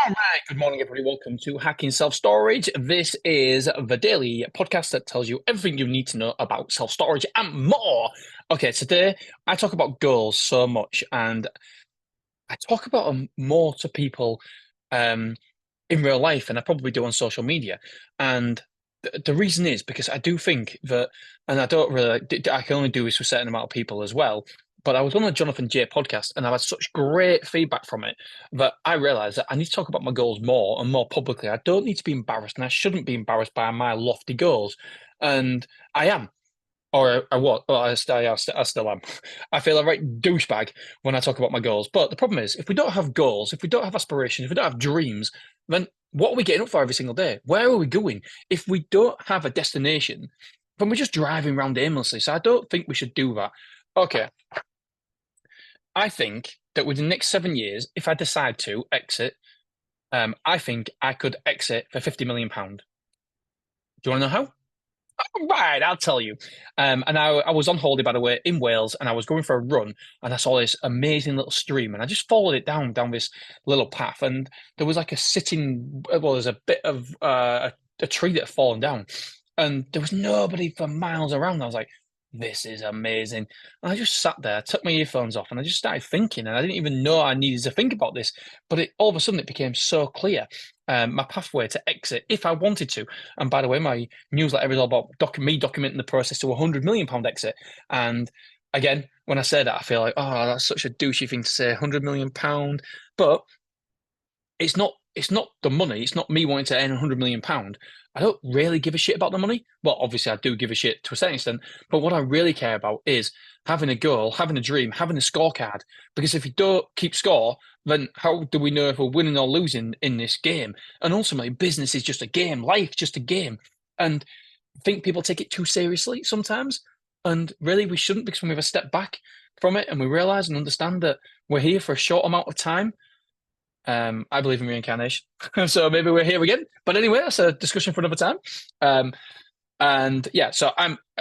All right, good morning, everybody. Welcome to Hacking Self Storage. This is the daily podcast that tells you everything you need to know about self storage and more. Okay, today I talk about goals so much, and I talk about them more to people um, in real life than I probably do on social media. And the reason is because I do think that, and I don't really, I can only do this with a certain amount of people as well. But I was on the Jonathan J podcast and I've had such great feedback from it that I realized that I need to talk about my goals more and more publicly. I don't need to be embarrassed and I shouldn't be embarrassed by my lofty goals. And I am. Or I what? Well, I still am. I feel a right douchebag when I talk about my goals. But the problem is, if we don't have goals, if we don't have aspirations, if we don't have dreams, then what are we getting up for every single day? Where are we going? If we don't have a destination, then we're just driving around aimlessly. So I don't think we should do that. Okay, I think that within the next 7 years, if I decide to exit, I think I could exit for £50 million. Do you want to know how? Right, I'll tell you. And I was on holiday, by the way, in Wales, and I was going for a run, and I saw this amazing little stream, and I just followed it down this little path, and there was like a sitting, well, there's a bit of a tree that had fallen down, and there was nobody for miles around. I was like, this is amazing. And I just sat there, took my earphones off, and I just started thinking, and I didn't even know I needed to think about this, but all of a sudden it became so clear. My pathway to exit if I wanted to. And by the way, my newsletter is all about me documenting the process to £100 million exit. And again, when I say that, I feel like, oh, that's such a douchey thing to say, £100 million. But it's not the money. It's not me wanting to earn £100 million. I don't really give a shit about the money. Well, obviously I do give a shit to a certain extent, but what I really care about is having a goal, having a dream, having a scorecard. Because if you don't keep score, then how do we know if we're winning or losing in this game? And ultimately, business is just a game, life's just a game. And I think people take it too seriously sometimes. And really, we shouldn't, because when we have a step back from it and we realize and understand that we're here for a short amount of time. I believe in reincarnation, so maybe we're here again. But anyway, that's a discussion for another time. Um, and yeah, so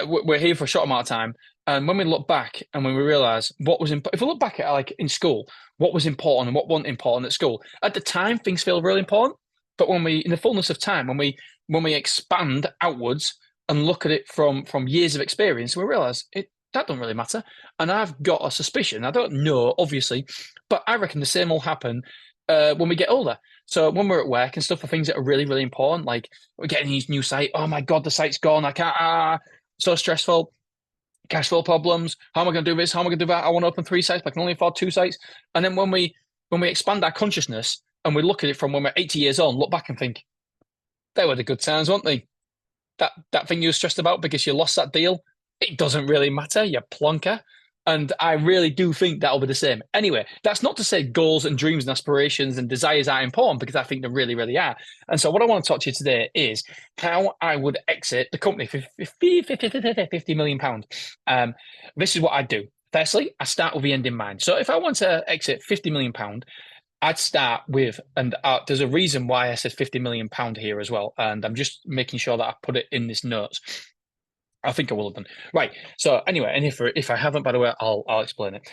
we're here for a short amount of time. And when we look back and when we realize what was if we look back at like in school, what was important and what wasn't important at school, at the time things feel really important. But when we, in the fullness of time, when we expand outwards and look at it from years of experience, we realize that don't really matter. And I've got a suspicion, I don't know, obviously, but I reckon the same will happen when we get older. So when we're at work and stuff for things that are really, really important, like we're getting these new site. Oh my God, the site's gone. I can't, so stressful. Cash flow problems. How am I going to do this? How am I going to do that? I want to open 3 sites, but I can only afford 2 sites. And then when we expand our consciousness and we look at it from when we're 80 years old, look back and think, they were the good times, weren't they? That thing you were stressed about because you lost that deal, it doesn't really matter, you plonker. And I really do think that'll be the same. Anyway, that's not to say goals and dreams and aspirations and desires are important, because I think they really, really are. And so what I want to talk to you today is how I would exit the company for £50 million. This is what I do. Firstly, I start with the end in mind. So if I want to exit £50 million, I'd start with, and there's a reason why I said £50 million here as well. And I'm just making sure that I put it in this notes. I think I will have done. Right. So anyway, and if I haven't, by the way, I'll explain it.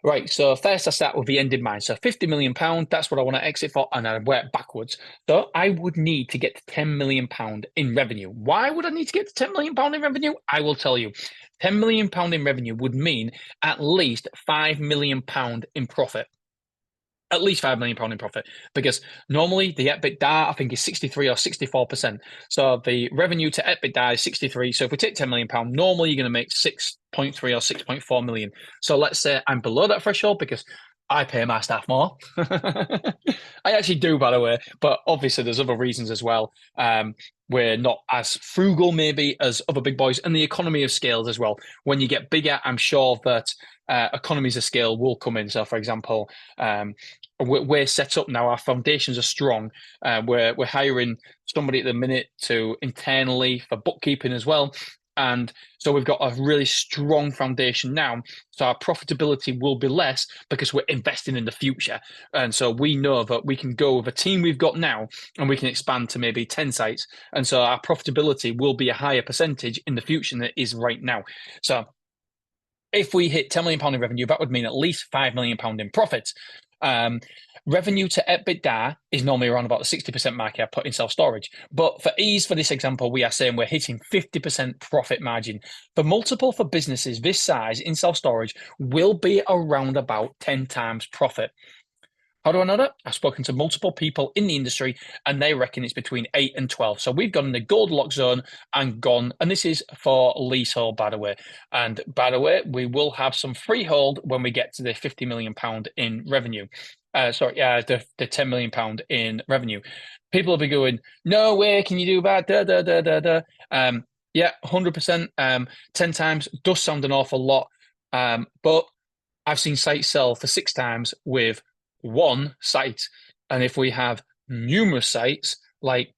Right. So first I start with the end in mind. So £50 million, that's what I want to exit for, and I work backwards. So I would need to get to £10 million in revenue. Why would I need to get to £10 million in revenue? I will tell you. £10 million in revenue would mean at least £5 million in profit. At least £5 million in profit, because normally the EBITDA I think is 63 or 64%. So the revenue to EBITDA is 63. So if we take £10 million, normally you're going to make 6.3 or 6.4 million. So let's say I'm below that threshold because I pay my staff more. I actually do, by the way, but obviously there's other reasons as well. We're not as frugal maybe as other big boys, and the economy of scales as well. When you get bigger, I'm sure that economies of scale will come in. So, for example, we're set up now. Our foundations are strong. We're hiring somebody at the minute to internally for bookkeeping as well. And so we've got a really strong foundation now. So our profitability will be less because we're investing in the future. And so we know that we can go with a team we've got now and we can expand to maybe 10 sites. And so our profitability will be a higher percentage in the future than it is right now. So if we hit £10 million in revenue, that would mean at least £5 million in profits. Revenue to EBITDA is normally around about the 60% mark I put in self-storage. But for ease, for this example, we are saying we're hitting 50% profit margin. For multiple for businesses this size in self-storage will be around about 10 times profit. How do I know that? I've spoken to multiple people in the industry and they reckon it's between 8 and 12. So we've gone in the Goldilocks zone and gone, and this is for leasehold, by the way. And by the way, we will have some freehold when we get to the £50 million in revenue. The £10 million in revenue. People will be going, no way, can you do that? Yeah, 100%. 10 times does sound an awful lot. But I've seen sites sell for 6 times with one site. And if we have numerous sites, like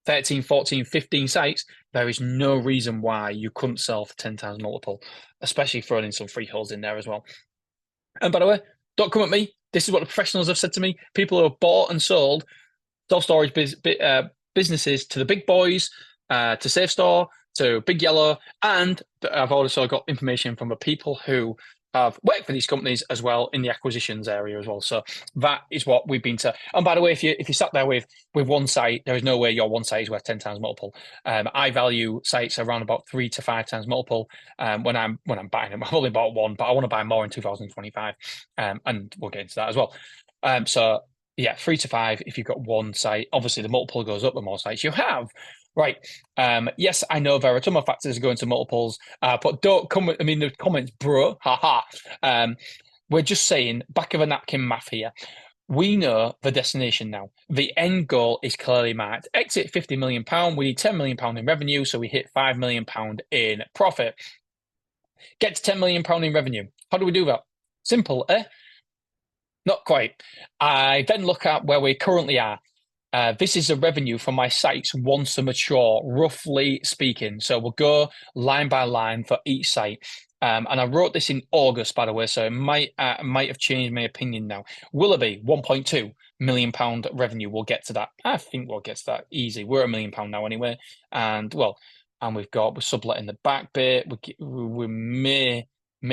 13, 14, 15 sites, there is no reason why you couldn't sell for 10 times multiple, especially throwing in some freeholds in there as well. And by the way, don't come at me. This is what the professionals have said to me. People who have bought and sold self-storage businesses to the big boys, to Safe Store, to Big Yellow, and I've also got information from the people who have worked for these companies as well in the acquisitions area as well. So that is what we've been to. And by the way, if you sat there with one site, there is no way your one site is worth 10 times multiple. I value sites around about 3 to 5 times multiple when I'm buying them. I've only bought one, but I want to buy more in 2025, and we'll get into that as well. So yeah, 3 to 5 if you've got one site. Obviously, the multiple goes up the more sites you have. Right. Yes, I know there are some factors going to multiples, but don't come with, I mean, the comments, bro, haha. We're just saying, back of a napkin math here. We know the destination now. The end goal is clearly marked. Exit £50 million. We need £10 million in revenue, so we hit £5 million in profit. Get to £10 million in revenue. How do we do that? Simple, eh? Not quite. I then look at where we currently are. This is the revenue from my sites once they're mature, roughly speaking. So we'll go line by line for each site. And I wrote this in August, by the way, so it might have changed my opinion now. Willoughby, £1.2 million revenue. We'll get to that. I think we'll get to that easy. We're £1 million now anyway. And we're subletting the back bit. We may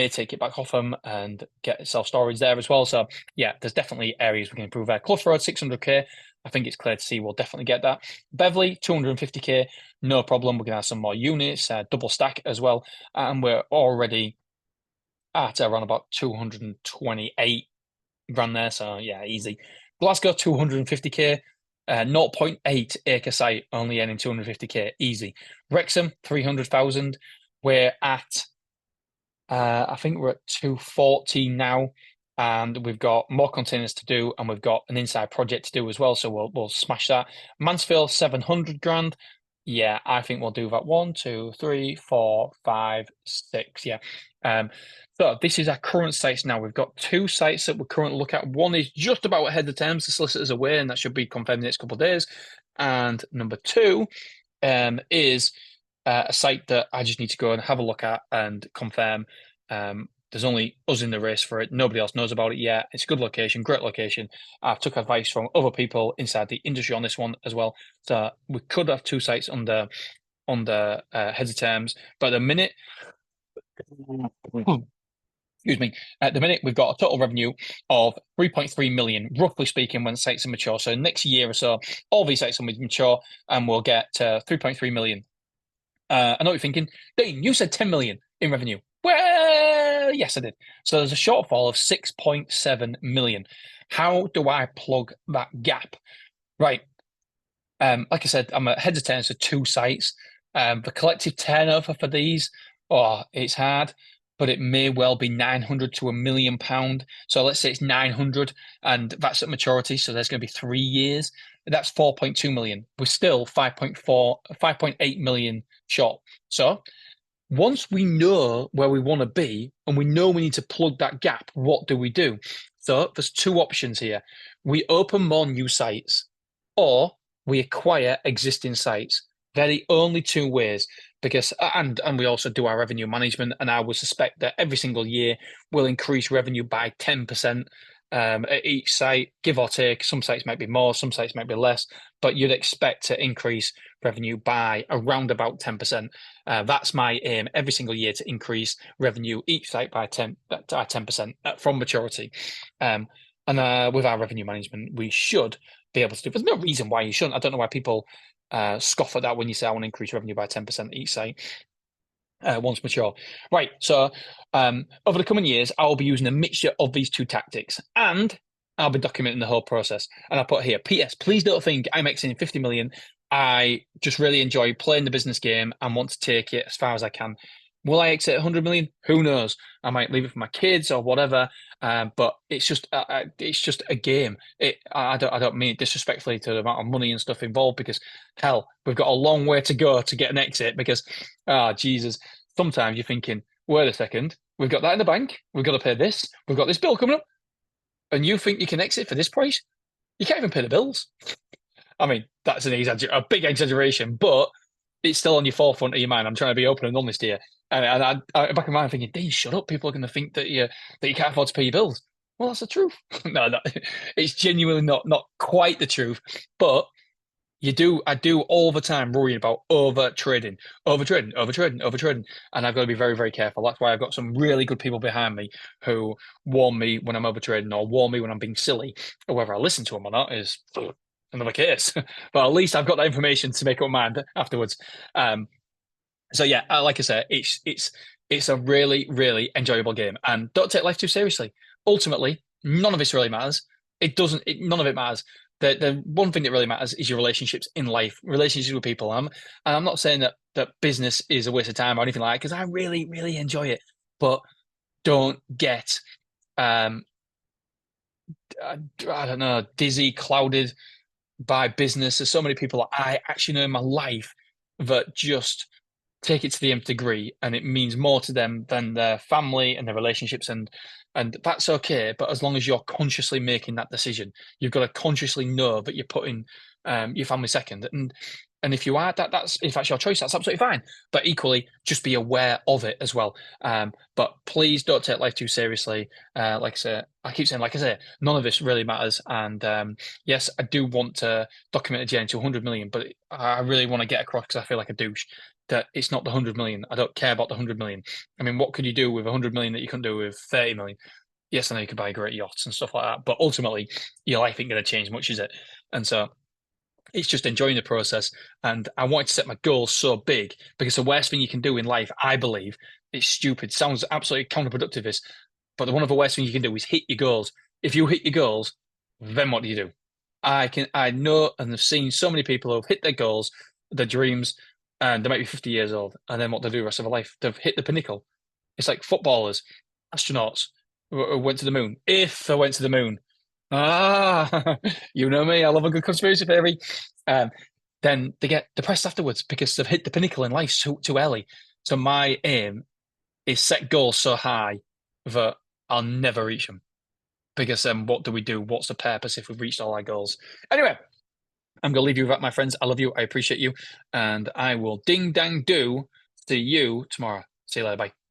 take it back off them and get self-storage there as well. So yeah, there's definitely areas we can improve there. Clough Road, 600k. I think it's clear to see we'll definitely get that. Beverley, 250k, no problem. We're going to have some more units, double stack as well. And we're already at around about 228 grand there. So yeah, easy. Glasgow, 250k, 0.8 acre site, only earning 250k, easy. Wrexham, 300,000. We're at, I think we're at 240 now. And we've got more containers to do, and we've got an inside project to do as well. So we'll smash that. Mansfield, 700 grand. Yeah, I think we'll do that. 1, 2, 3, 4, 5, 6. Yeah. So this is our current sites now. We've got 2 sites that we're currently looking at. One is just about ahead of terms. The solicitor's away, and that should be confirmed in the next couple of days. And number 2 is a site that I just need to go and have a look at and confirm. There's only us in the race for it. Nobody else knows about it yet. It's a good location, great location. I've took advice from other people inside the industry on this one as well. So we could have 2 sites under heads of terms, but at the minute, excuse me, at the minute we've got a total revenue of 3.3 million, roughly speaking, when sites are mature. So next year or so, all these sites will be mature, and we'll get 3.3 million. I know what you're thinking, Dean, you said 10 million in revenue. Well, yes, I did. So there's a shortfall of 6.7 million. How do I plug that gap? Right. Like I said, I'm at heads of terms for 2 sites. The collective turnover for these, it's hard, but it may well be 900 to £1 million. So let's say it's 900, and that's at maturity. So there's going to be 3 years. That's 4.2 million. We're still 5.8 million short. So once we know where we want to be and we know we need to plug that gap, what do we do? So there's 2 options here. We open more new sites, or we acquire existing sites. They're the only 2 ways, because and we also do our revenue management, and I would suspect that every single year we'll increase revenue by 10% at each site, give or take. Some sites might be more, some sites might be less, but you'd expect to increase revenue by around about 10%. That's my aim every single year, to increase revenue each site by 10% from maturity. And with our revenue management, we should be able to do. There's no reason why you shouldn't. I don't know why people scoff at that when you say I want to increase revenue by 10% each site. Once mature. Right. So over the coming years, I'll be using a mixture of these two tactics, and I'll be documenting the whole process. And I put here, PS, please don't think I'm exiting 50 million. I just really enjoy playing the business game and want to take it as far as I can. Will I exit 100 million? Who knows? I might leave it for my kids or whatever. But it's just a game. I don't mean it disrespectfully to the amount of money and stuff involved, because hell, we've got a long way to go to get an exit. Because Jesus, sometimes you're thinking, wait a second, we've got that in the bank, we've got to pay this, we've got this bill coming up, and you think you can exit for this price? You can't even pay the bills. I mean, that's a big exaggeration, but it's still on your forefront of your mind. I'm trying to be open and honest here. And I back in mind thinking, Dean, shut up. People are going to think that you can't afford to pay your bills. Well, that's the truth. No, it's genuinely not quite the truth. But I do all the time worry about over trading. And I've got to be very, very careful. That's why I've got some really good people behind me who warn me when I'm over trading, or warn me when I'm being silly. Or whether I listen to them or not is another case. But at least I've got that information to make up my mind afterwards. So yeah, like I said, it's a really, really enjoyable game, and don't take life too seriously. Ultimately, none of this really matters. None of it matters. The one thing that really matters is your relationships in life, relationships with people. And I'm not saying that business is a waste of time or anything like that, because I really, really enjoy it. But don't get I don't know, dizzy, clouded by business. There's so many people that I actually know in my life that just take it to the nth degree, and it means more to them than their family and their relationships, and that's okay. But as long as you're consciously making that decision, you've got to consciously know that you're putting your family second, and if you are, if that's your choice, that's absolutely fine. But equally, just be aware of it as well. But please don't take life too seriously. Like I keep saying, like I say, none of this really matters. And yes, I do want to document a journey to 100 million, but I really want to get across, because I feel like a douche, that it's not the 100 million. I don't care about the 100 million. I mean, what could you do with 100 million that you couldn't do with 30 million? Yes, I know you could buy great yachts and stuff like that, but ultimately, your life ain't going to change much, is it? And so it's just enjoying the process. And I wanted to set my goals so big, because the worst thing you can do in life, I believe, it's stupid, sounds absolutely counterproductive, but one of the worst things you can do is hit your goals. If you hit your goals, then what do you do? I know and have seen so many people who have hit their goals, their dreams, and they might be 50 years old, and then what they do the rest of their life, they've hit the pinnacle. It's like footballers, astronauts who went to the moon. If they went to the moon, you know me, I love a good conspiracy theory. Then they get depressed afterwards because they've hit the pinnacle in life too early. So my aim is set goals so high that I'll never reach them. Because then what do we do? What's the purpose if we've reached all our goals? Anyway, I'm going to leave you with that, my friends. I love you. I appreciate you. And I will ding dang do see you tomorrow. See you later. Bye.